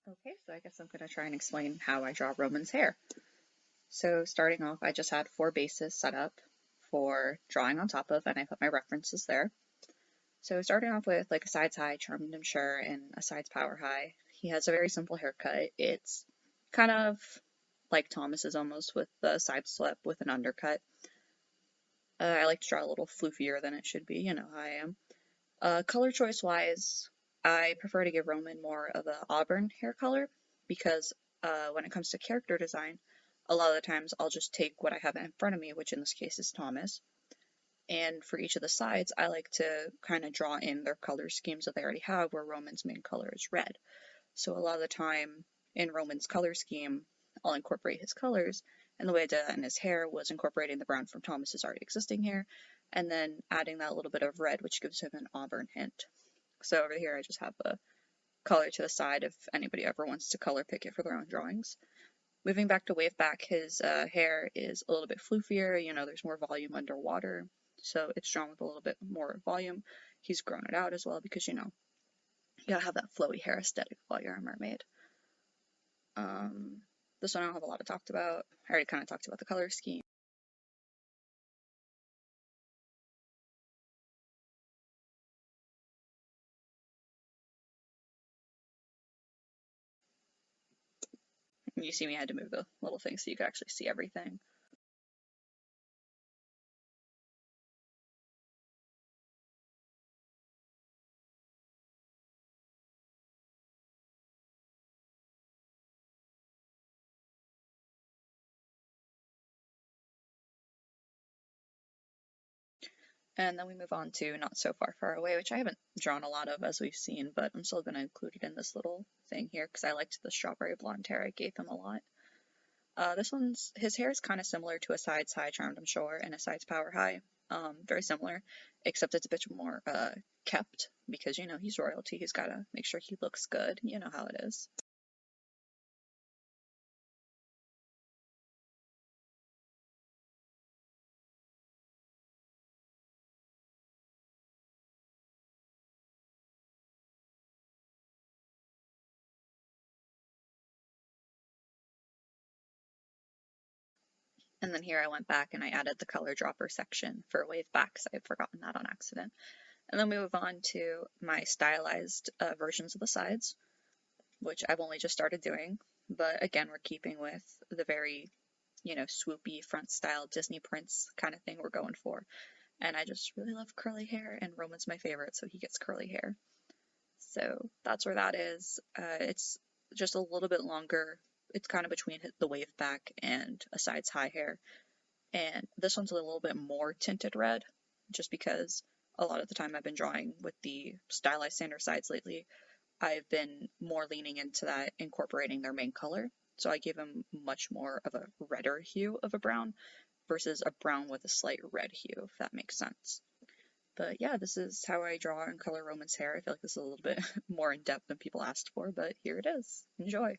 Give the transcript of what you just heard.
Okay, so I guess I'm going to try and explain how I draw Roman's hair. So starting off, I just had 4 bases set up for drawing on top of, and I put my references there. So starting off with like a sides high, charmed and sure, and a sides power high. He has a very simple haircut. It's kind of like Thomas's almost with the side swept with an undercut. I like to draw a little floofier than it should be, you know how I am. Color choice wise, I prefer to give Roman more of a auburn hair color because when it comes to character design, a lot of the times I'll just take what I have in front of me, which in this case is Thomas, and for each of the sides, I like to kind of draw in their color schemes that they already have, where Roman's main color is red. So a lot of the time in Roman's color scheme, I'll incorporate his colors, and the way I did that in his hair was incorporating the brown from Thomas's already existing hair, and then adding that little bit of red, which gives him an auburn hint. So over here I just have a color to the side if anybody ever wants to color pick it for their own drawings. Moving back to Wave Back, his hair is a little bit floofier, you know, there's more volume underwater, so it's drawn with a little bit more volume. He's grown it out as well because, you know, you gotta have that flowy hair aesthetic while you're a mermaid. This one I don't have a lot to talk about. I already kind of talked about the color scheme. You see me, I had to move the little thing so you could actually see everything. And then we move on to Not So Far Far Away, which I haven't drawn a lot of as we've seen, but I'm still going to include it in this little thing here because I liked the strawberry blonde hair. I gave him a lot. His hair is kind of similar to a sides high charmed, I'm sure, and a sides power high. Very similar, except it's a bit more kept because, you know, he's royalty. He's got to make sure he looks good. You know how it is. And then here I went back and I added the color dropper section for Wave Back because I had forgotten that on accident. And then we move on to my stylized versions of the sides, which I've only just started doing. But again, we're keeping with the very, you know, swoopy front style Disney Prince kind of thing we're going for. And I just really love curly hair, and Roman's my favorite, so he gets curly hair. So that's where that is. It's just a little bit longer. It's kind of between the wave back and a sides high hair. And this one's a little bit more tinted red, just because a lot of the time I've been drawing with the stylized sander sides lately. I've been more leaning into that, incorporating their main color. So I give them much more of a redder hue of a brown versus a brown with a slight red hue, if that makes sense. But yeah, this is how I draw and color Roman's hair. I feel like this is a little bit more in depth than people asked for, but here it is. Enjoy.